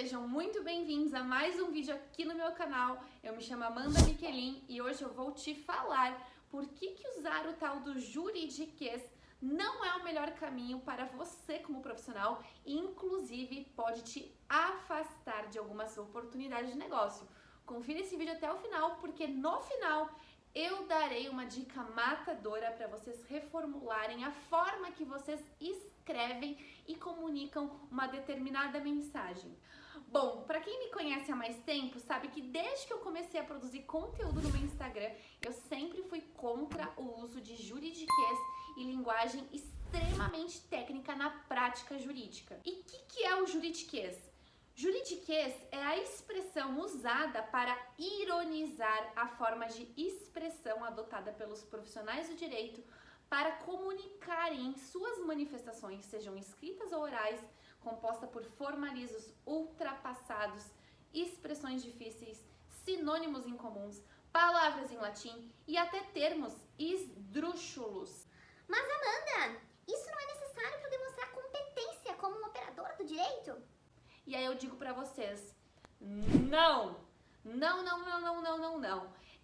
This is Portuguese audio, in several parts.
Sejam muito bem-vindos a mais um vídeo aqui no meu canal. Eu me chamo Amanda Miquelin e hoje eu vou te falar por que usar o tal do juridiquês não é o melhor caminho para você como profissional e inclusive pode te afastar de algumas oportunidades de negócio. Confira esse vídeo até o final porque no final eu darei uma dica matadora para vocês reformularem a forma que vocês escrevem e comunicam uma determinada mensagem. Bom, para quem me conhece há mais tempo, sabe que desde que eu comecei a produzir conteúdo no meu Instagram, eu sempre fui contra o uso de juridiquês e linguagem extremamente técnica na prática jurídica. E o que é o juridiquês? Juridiquês é a expressão usada para ironizar a forma de expressão adotada pelos profissionais do direito para comunicarem em suas manifestações, sejam escritas ou orais, composta por formalismos ultrapassados, expressões difíceis, sinônimos incomuns, palavras em latim e até termos esdrúxulos. Mas Amanda, isso não é necessário para demonstrar competência como um operador do direito? E aí eu digo pra vocês, não!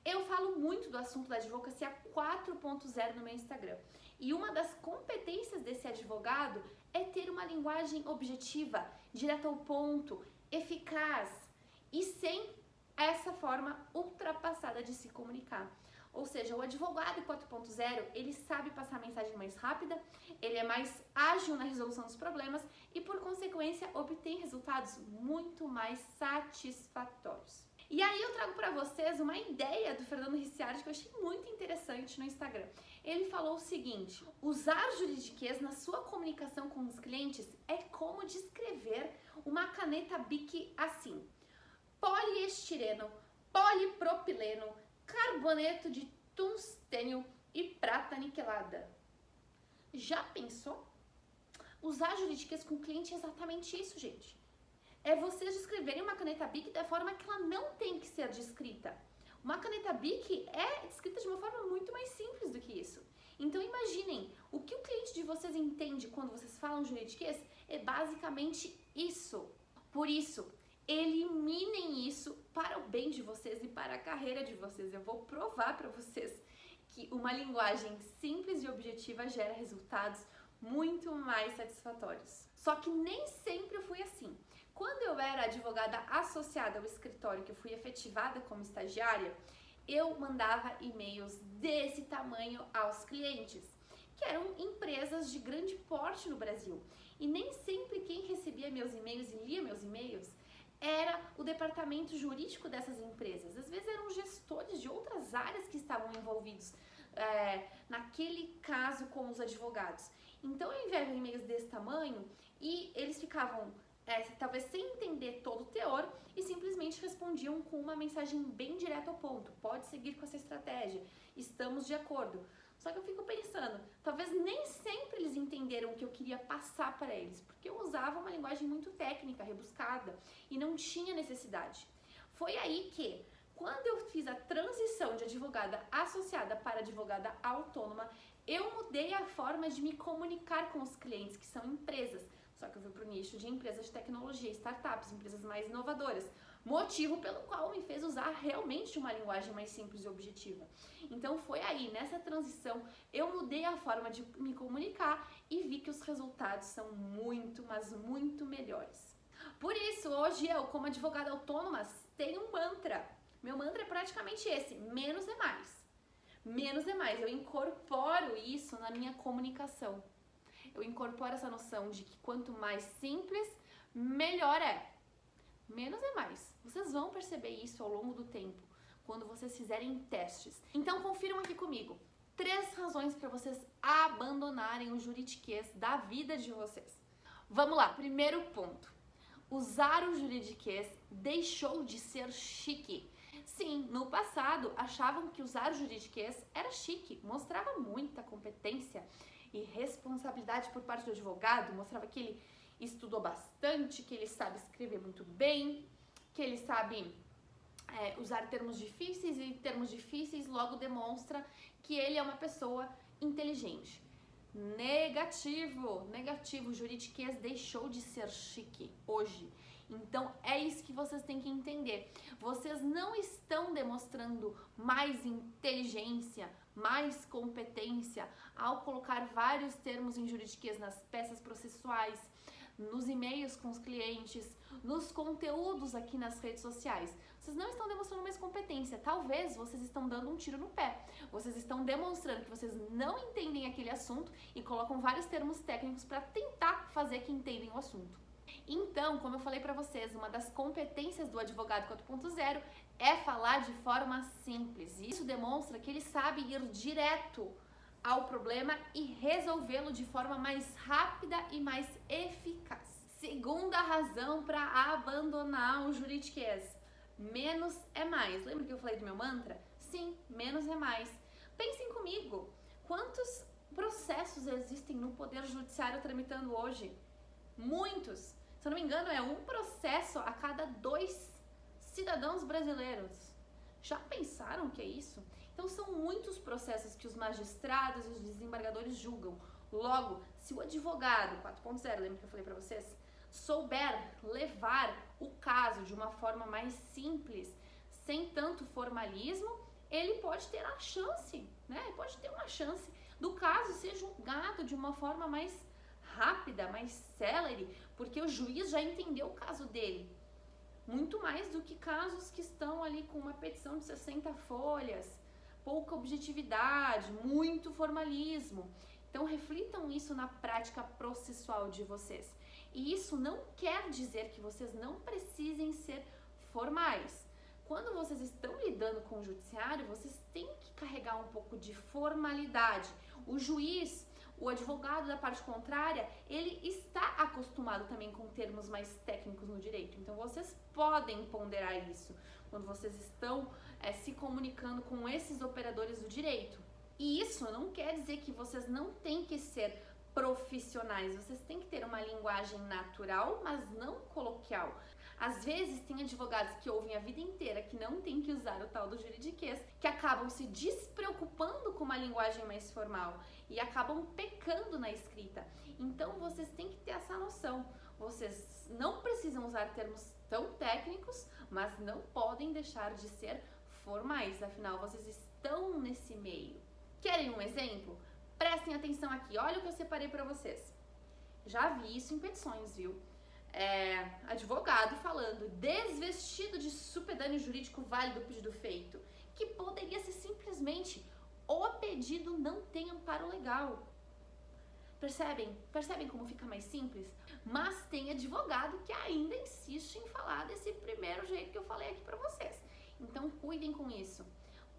Eu falo muito do assunto da advocacia 4.0 no meu Instagram. E uma das competências desse advogado é ter uma linguagem objetiva, direta ao ponto, eficaz e sem essa forma ultrapassada de se comunicar. Ou seja, o advogado 4.0, ele sabe passar a mensagem mais rápida, ele é mais ágil na resolução dos problemas e, por consequência, obtém resultados muito mais satisfatórios. E aí eu trago para vocês uma ideia do Fernando Ricciardi que eu achei muito interessante no Instagram. Ele falou o seguinte: usar juridiquês na sua comunicação com os clientes é como descrever uma caneta Bic assim: poliestireno, polipropileno, carboneto de tungstênio e prata niquelada. Já pensou? Usar juridiquês com o cliente é exatamente isso, gente. É vocês descreverem uma caneta Bic da forma que ela não tem que ser descrita. Uma caneta Bic é descrita de uma forma muito mais simples do que isso. Então imaginem, o que o cliente de vocês entende quando vocês falam juridiquês é basicamente isso. Por isso, eliminem isso para o bem de vocês e para a carreira de vocês. Eu vou provar para vocês que uma linguagem simples e objetiva gera resultados muito mais satisfatórios. Só que nem sempre eu fui assim. Quando eu era advogada associada ao escritório, que eu fui efetivada como estagiária, eu mandava e-mails desse tamanho aos clientes, que eram empresas de grande porte no Brasil. E nem sempre quem recebia meus e-mails e lia meus e-mails era o departamento jurídico dessas empresas. Às vezes eram gestores de outras áreas que estavam envolvidos naquele caso com os advogados. Então eu enviava e-mails desse tamanho e eles ficavam talvez sem entender todo o teor e simplesmente respondiam com uma mensagem bem direta ao ponto: pode seguir com essa estratégia, estamos de acordo. Só que eu fico pensando, talvez nem sempre eles entenderam o que eu queria passar para eles, porque eu usava uma linguagem muito técnica, rebuscada, e não tinha necessidade. Foi aí que, quando eu fiz a transição de advogada associada para advogada autônoma, eu mudei a forma de me comunicar com os clientes, que são empresas. Só que eu fui para o nicho de empresas de tecnologia, startups, empresas mais inovadoras. Motivo pelo qual me fez usar realmente uma linguagem mais simples e objetiva. Então foi aí, nessa transição, eu mudei a forma de me comunicar e vi que os resultados são muito, mas muito melhores. Por isso, hoje eu, como advogada autônoma, tenho um mantra. Meu mantra é praticamente esse: menos é mais. Menos é mais. Eu incorporo isso na minha comunicação. Eu incorporo essa noção de que quanto mais simples, melhor é. Menos é mais. Vocês vão perceber isso ao longo do tempo, quando vocês fizerem testes. Então confiram aqui comigo 3 razões para vocês abandonarem o juridiquês da vida de vocês. Vamos lá, primeiro ponto. Usar o juridiquês deixou de ser chique. Sim, no passado achavam que usar o juridiquês era chique, mostrava muita competência e responsabilidade por parte do advogado, mostrava que ele estudou bastante, que ele sabe escrever muito bem, que ele sabe usar termos difíceis e termos difíceis logo demonstra que ele é uma pessoa inteligente. Negativo, o juridiquês deixou de ser chique hoje. Então é isso que vocês têm que entender. Vocês não estão demonstrando mais inteligência, mais competência ao colocar vários termos em juridiquês nas peças processuais, nos e-mails com os clientes, nos conteúdos aqui nas redes sociais. Vocês não estão demonstrando mais competência. Talvez vocês estão dando um tiro no pé. Vocês estão demonstrando que vocês não entendem aquele assunto e colocam vários termos técnicos para tentar fazer que entendem o assunto. Então, como eu falei para vocês, uma das competências do advogado 4.0 é falar de forma simples. Isso demonstra que ele sabe ir direto ao problema e resolvê-lo de forma mais rápida e mais eficaz. Segunda razão para abandonar o juridiquês: menos é mais. Lembra que eu falei do meu mantra? Sim, menos é mais. Pensem comigo, quantos processos existem no Poder Judiciário tramitando hoje? Muitos. Se eu não me engano, é um processo a cada 2 cidadãos brasileiros. Já pensaram que é isso? Então são muitos processos que os magistrados e os desembargadores julgam. Logo, se o advogado 4.0, lembra que eu falei para vocês, souber levar o caso de uma forma mais simples, sem tanto formalismo, ele pode ter a chance, né? Ele pode ter uma chance do caso ser julgado de uma forma mais rápida, mais célere, porque o juiz já entendeu o caso dele. Muito mais do que casos que estão ali com uma petição de 60 folhas, pouca objetividade, muito formalismo. Então reflitam isso na prática processual de vocês. E isso não quer dizer que vocês não precisem ser formais. Quando vocês estão lidando com o judiciário, vocês têm que carregar um pouco de formalidade. O juiz, o advogado da parte contrária, ele está acostumado também com termos mais técnicos no direito. Então vocês podem ponderar isso quando vocês estão se comunicando com esses operadores do direito. E isso não quer dizer que vocês não têm que ser profissionais. Vocês têm que ter uma linguagem natural, mas não coloquial. Às vezes tem advogados que ouvem a vida inteira que não tem que usar o tal do juridiquês, que acabam se despreocupando com uma linguagem mais formal e acabam pecando na escrita. Então vocês têm que ter essa noção. Vocês não precisam usar termos tão técnicos, mas não podem deixar de ser formais. Afinal, vocês estão nesse meio. Querem um exemplo? Prestem atenção aqui. Olha o que eu separei para vocês. Já vi isso em petições, viu? Advogado falando desvestido de supedâneo jurídico válido do pedido feito, que poderia ser simplesmente o pedido não tem amparo legal. Percebem como fica mais simples? Mas tem advogado que ainda insiste em falar desse primeiro jeito que eu falei aqui para vocês. Então cuidem com isso.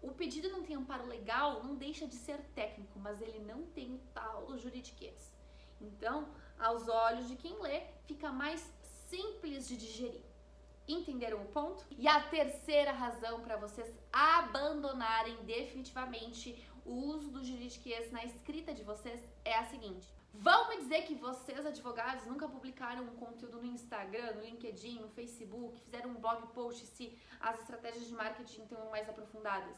O pedido não tem amparo legal não deixa de ser técnico, mas ele não tem o tal do juridiquês. Então, aos olhos de quem lê, fica mais simples de digerir. Entenderam o ponto? E a terceira razão para vocês abandonarem definitivamente o uso do juridiquês na escrita de vocês é a seguinte: vão me dizer que vocês, advogados, nunca publicaram um conteúdo no Instagram, no LinkedIn, no Facebook, fizeram um blog post se as estratégias de marketing estão mais aprofundadas?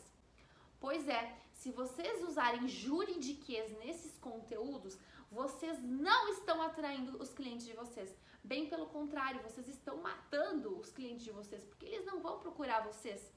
Pois é, se vocês usarem juridiquês nesses conteúdos, vocês não estão atraindo os clientes de vocês. Bem pelo contrário, vocês estão matando os clientes de vocês, porque eles não vão procurar vocês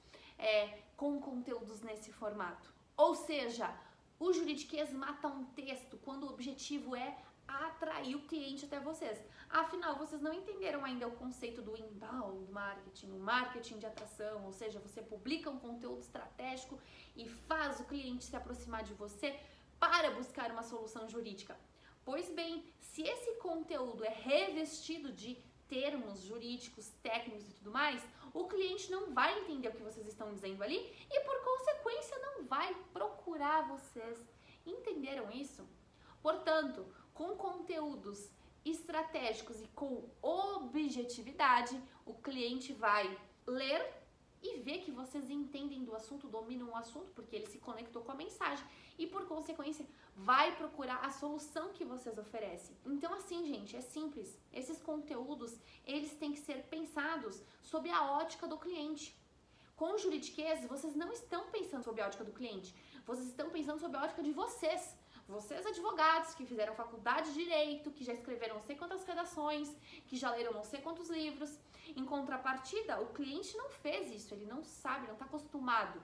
com conteúdos nesse formato. Ou seja, o juridiquês mata um texto quando o objetivo é atrair o cliente até vocês. Afinal, vocês não entenderam ainda o conceito do inbound marketing, o marketing de atração, ou seja, você publica um conteúdo estratégico e faz o cliente se aproximar de você para buscar uma solução jurídica. Pois bem, se esse conteúdo é revestido de termos jurídicos, técnicos e tudo mais, o cliente não vai entender o que vocês estão dizendo ali e, por consequência, não vai procurar vocês. Entenderam isso? Portanto, com conteúdos estratégicos e com objetividade, o cliente vai ler e ver que vocês entendem do assunto, dominam o assunto, porque ele se conectou com a mensagem e, por consequência, vai procurar a solução que vocês oferecem. Então, assim, gente, é simples. Esses conteúdos, eles têm que ser pensados sob a ótica do cliente. Com o juridiquês, vocês não estão pensando sob a ótica do cliente, vocês estão pensando sob a ótica de vocês. Vocês advogados que fizeram faculdade de Direito, que já escreveram não sei quantas redações, que já leram não sei quantos livros, em contrapartida, o cliente não fez isso, ele não sabe, não está acostumado.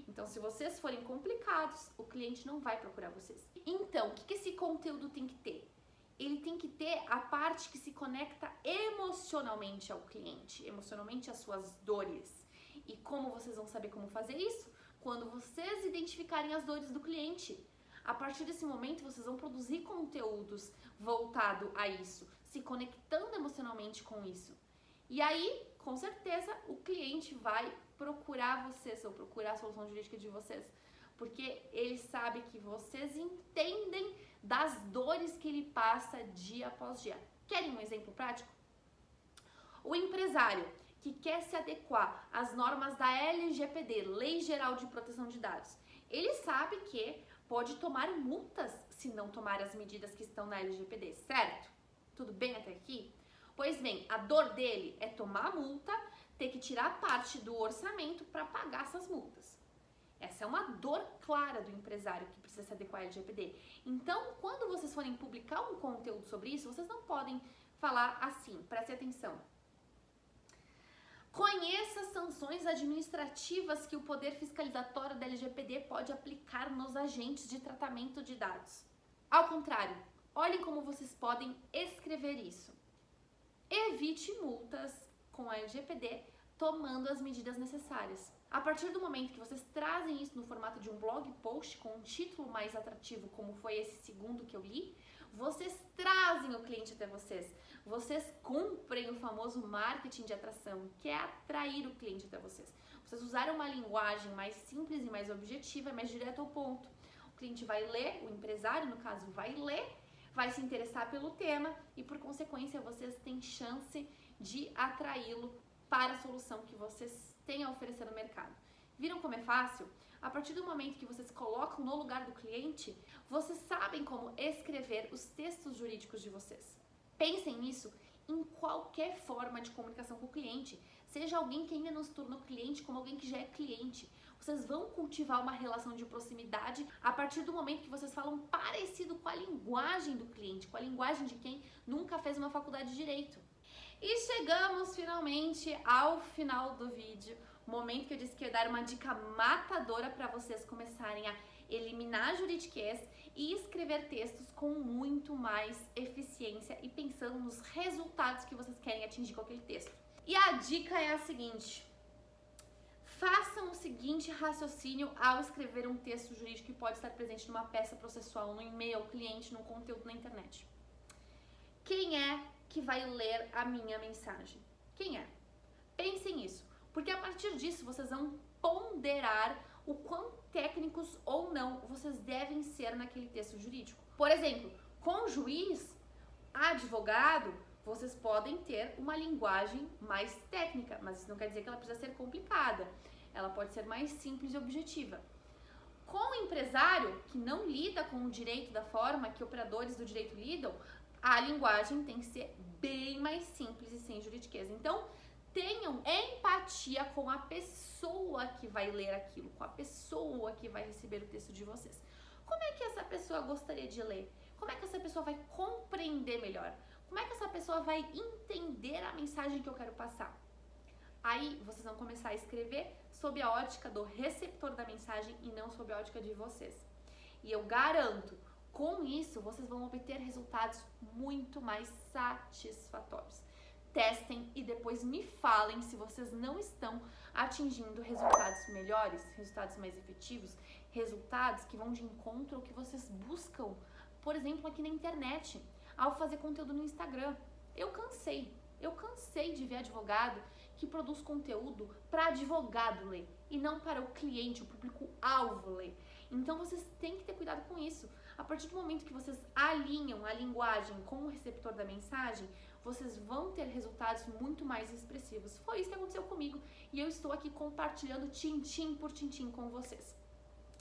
Então, se vocês forem complicados, o cliente não vai procurar vocês. Então, o que esse conteúdo tem que ter? Ele tem que ter a parte que se conecta emocionalmente ao cliente, emocionalmente às suas dores. E como vocês vão saber como fazer isso? Quando vocês identificarem as dores do cliente. A partir desse momento, vocês vão produzir conteúdos voltado a isso, se conectando emocionalmente com isso. E aí, com certeza, o cliente vai procurar vocês ou procurar a solução jurídica de vocês, porque ele sabe que vocês entendem das dores que ele passa dia após dia. Querem um exemplo prático? O empresário que quer se adequar às normas da LGPD, Lei Geral de Proteção de Dados, ele sabe que pode tomar multas se não tomar as medidas que estão na LGPD, certo? Tudo bem até aqui? Pois bem, a dor dele é tomar a multa, ter que tirar parte do orçamento para pagar essas multas. Essa é uma dor clara do empresário que precisa se adequar à LGPD. Então, quando vocês forem publicar um conteúdo sobre isso, vocês não podem falar assim, preste atenção. Conheça as sanções administrativas que o poder fiscalizatório da LGPD pode aplicar nos agentes de tratamento de dados. Ao contrário, olhem como vocês podem escrever isso. Evite multas com a LGPD tomando as medidas necessárias. A partir do momento que vocês trazem isso no formato de um blog post com um título mais atrativo, como foi esse segundo que eu li, vocês trazem o cliente até vocês. Vocês cumprem o famoso marketing de atração, que é atrair o cliente até vocês. Vocês usaram uma linguagem mais simples e mais objetiva, mais direto ao ponto. O cliente vai ler, o empresário, no caso, vai ler, vai se interessar pelo tema e, por consequência, vocês têm chance de atraí-lo para a solução que vocês têm a oferecer no mercado. Viram como é fácil? A partir do momento que vocês colocam no lugar do cliente, vocês sabem como escrever os textos jurídicos de vocês. Pensem nisso em qualquer forma de comunicação com o cliente, seja alguém que ainda não se tornou cliente, como alguém que já é cliente. Vocês vão cultivar uma relação de proximidade a partir do momento que vocês falam parecido com a linguagem do cliente, com a linguagem de quem nunca fez uma faculdade de Direito. E chegamos finalmente ao final do vídeo, momento que eu disse que eu ia dar uma dica matadora para vocês começarem a eliminar juridiquês e escrever textos com muito mais eficiência e pensando nos resultados que vocês querem atingir com aquele texto. E a dica é a seguinte: façam o seguinte raciocínio ao escrever um texto jurídico que pode estar presente numa peça processual, no e-mail ao cliente, num conteúdo na internet. Quem é que vai ler a minha mensagem? Quem é? Pensem nisso, porque a partir disso vocês vão ponderar o quão técnicos ou não vocês devem ser naquele texto jurídico. Por exemplo, com juiz, advogado, vocês podem ter uma linguagem mais técnica, mas isso não quer dizer que ela precisa ser complicada. Ela pode ser mais simples e objetiva. Com o empresário, que não lida com o direito da forma que operadores do direito lidam, a linguagem tem que ser bem mais simples e sem juridiquês. Então, tenham empatia com a pessoa que vai ler aquilo, com a pessoa que vai receber o texto de vocês. Como é que essa pessoa gostaria de ler? Como é que essa pessoa vai compreender melhor? Como é que essa pessoa vai entender a mensagem que eu quero passar? Aí vocês vão começar a escrever sob a ótica do receptor da mensagem e não sob a ótica de vocês. E eu garanto, com isso vocês vão obter resultados muito mais satisfatórios. Testem e depois me falem se vocês não estão atingindo resultados melhores, resultados mais efetivos, resultados que vão de encontro ao que vocês buscam, por exemplo, aqui na internet, ao fazer conteúdo no Instagram. Eu cansei de ver advogado que produz conteúdo para advogado ler e não para o cliente, o público-alvo ler. Então vocês têm que ter cuidado com isso. A partir do momento que vocês alinham a linguagem com o receptor da mensagem, vocês vão ter resultados muito mais expressivos. Foi isso que aconteceu comigo e eu estou aqui compartilhando tintim por tintim com vocês.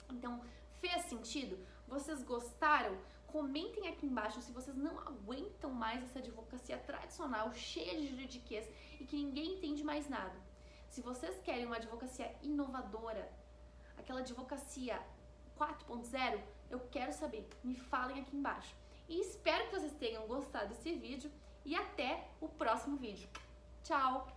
Então, fez sentido? Vocês gostaram? Comentem aqui embaixo se vocês não aguentam mais essa advocacia tradicional, cheia de juridiquês e que ninguém entende mais nada. Se vocês querem uma advocacia inovadora, aquela advocacia 4.0, Eu quero saber, me falem aqui embaixo. E espero que vocês tenham gostado desse vídeo e até o próximo vídeo. Tchau!